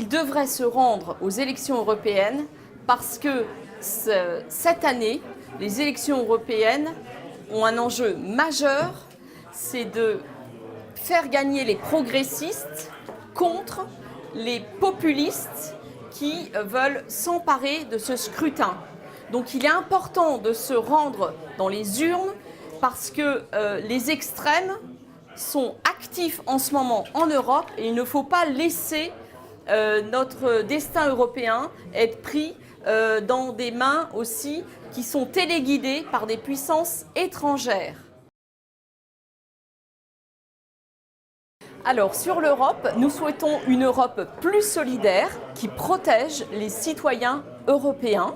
il devrait se rendre aux élections européennes parce que cette année, les élections européennes ont un enjeu majeur, c'est de faire gagner les progressistes contre les populistes qui veulent s'emparer de ce scrutin. Donc il est important de se rendre dans les urnes parce que les extrêmes sont actifs en ce moment en Europe et il ne faut pas laisser notre destin européen être pris dans des mains aussi qui sont téléguidées par des puissances étrangères. Alors, sur l'Europe, nous souhaitons une Europe plus solidaire qui protège les citoyens européens.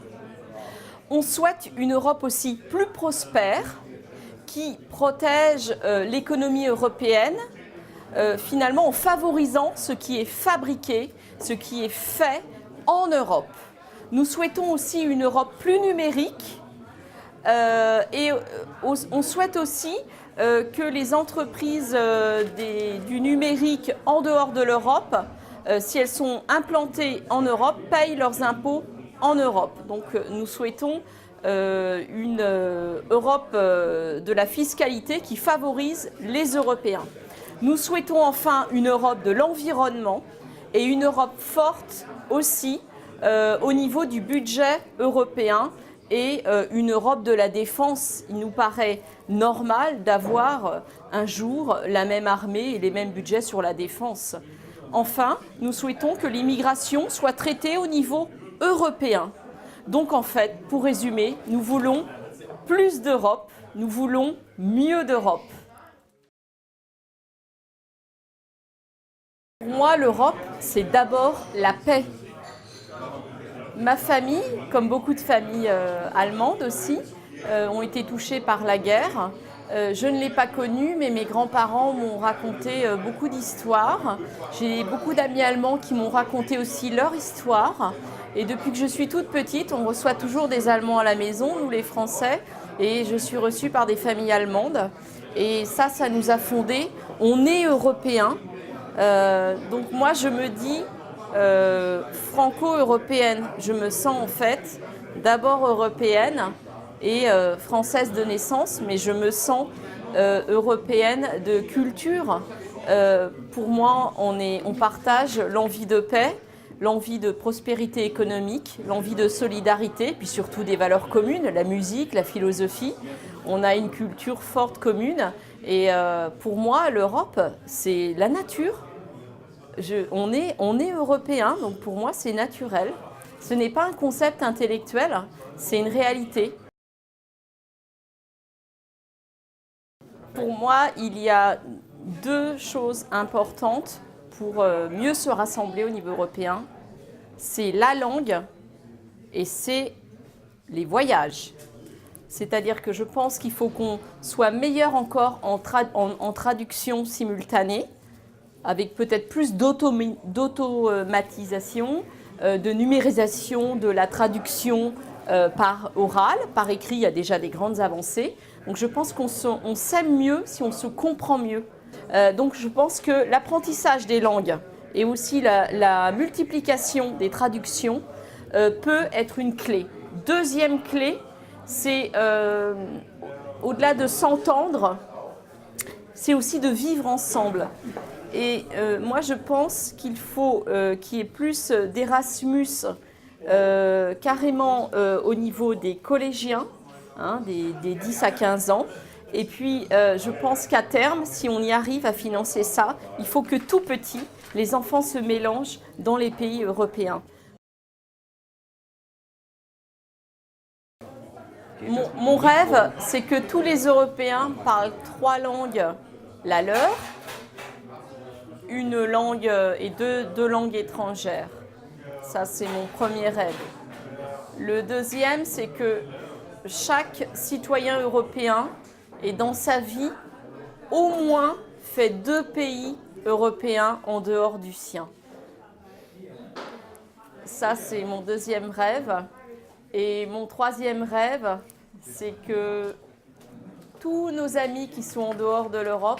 On souhaite une Europe aussi plus prospère qui protège l'économie européenne, finalement en favorisant ce qui est fabriqué, ce qui est fait en Europe. Nous souhaitons aussi une Europe plus numérique et on souhaite aussi que les entreprises du numérique en dehors de l'Europe, si elles sont implantées en Europe, payent leurs impôts en Europe. Donc nous souhaitons une Europe de la fiscalité qui favorise les Européens. Nous souhaitons enfin une Europe de l'environnement et une Europe forte aussi au niveau du budget européen et une Europe de la défense. Il nous paraît normal d'avoir un jour la même armée et les mêmes budgets sur la défense. Enfin, nous souhaitons que l'immigration soit traitée au niveau européen. Donc en fait, pour résumer, nous voulons plus d'Europe, nous voulons mieux d'Europe. Pour moi, l'Europe, c'est d'abord la paix. Ma famille, comme beaucoup de familles allemandes aussi, ont été touchées par la guerre. Je ne l'ai pas connue, mais mes grands-parents m'ont raconté beaucoup d'histoires. J'ai beaucoup d'amis allemands qui m'ont raconté aussi leur histoire. Et depuis que je suis toute petite, on reçoit toujours des Allemands à la maison, nous les Français, et je suis reçue par des familles allemandes. Et ça nous a fondés. On est européens. Donc moi, je me dis franco-européenne. Je me sens en fait d'abord européenne et française de naissance, mais je me sens européenne de culture. Pour moi, on partage l'envie de paix, l'envie de prospérité économique, l'envie de solidarité, puis surtout des valeurs communes, la musique, la philosophie. On a une culture forte commune et pour moi, l'Europe, c'est la nature. On est européen, donc pour moi, c'est naturel. Ce n'est pas un concept intellectuel, c'est une réalité. Pour moi, il y a deux choses importantes pour mieux se rassembler au niveau européen. C'est la langue et c'est les voyages. C'est-à-dire que je pense qu'il faut qu'on soit meilleur encore en traduction simultanée, avec peut-être plus d'automatisation, de numérisation de la traduction par oral, par écrit, il y a déjà des grandes avancées. Donc je pense qu'on s'aime mieux si on se comprend mieux. Donc je pense que l'apprentissage des langues et aussi la multiplication des traductions peut être une clé. Deuxième clé, c'est au-delà de s'entendre, c'est aussi de vivre ensemble. Et moi, je pense qu'il faut qu'il y ait plus d'Erasmus carrément au niveau des collégiens, hein, des 10 à 15 ans. Et puis, je pense qu'à terme, si on y arrive à financer ça, il faut que tout petit, les enfants se mélangent dans les pays européens. Mon rêve, c'est que tous les Européens parlent 3 langues, la leur, une langue et deux langues étrangères. Ça, c'est mon premier rêve. Le deuxième, c'est que chaque citoyen européen ait dans sa vie au moins fait 2 pays européens en dehors du sien. Ça, c'est mon deuxième rêve. Et mon troisième rêve, c'est que tous nos amis qui sont en dehors de l'Europe,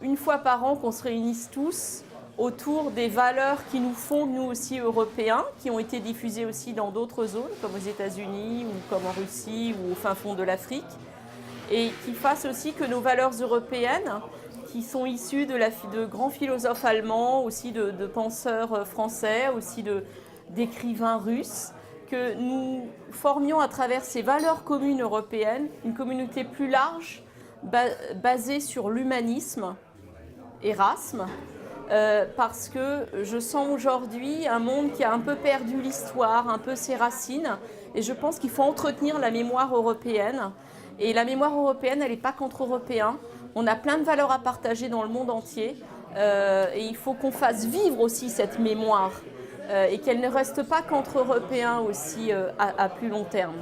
une fois par an, qu'on se réunisse tous autour des valeurs qui nous font, nous aussi, Européens, qui ont été diffusées aussi dans d'autres zones, comme aux États-Unis ou comme en Russie ou au fin fond de l'Afrique, et qui fassent aussi que nos valeurs européennes, qui sont issues de grands philosophes allemands, aussi de penseurs français, aussi d'écrivains russes, que nous formions à travers ces valeurs communes européennes une communauté plus large, basée sur l'humanisme, Erasme, parce que je sens aujourd'hui un monde qui a un peu perdu l'histoire, un peu ses racines, et je pense qu'il faut entretenir la mémoire européenne. Et la mémoire européenne, elle n'est pas qu'entre Européens. On a plein de valeurs à partager dans le monde entier, et il faut qu'on fasse vivre aussi cette mémoire, et qu'elle ne reste pas qu'entre Européens aussi à plus long terme.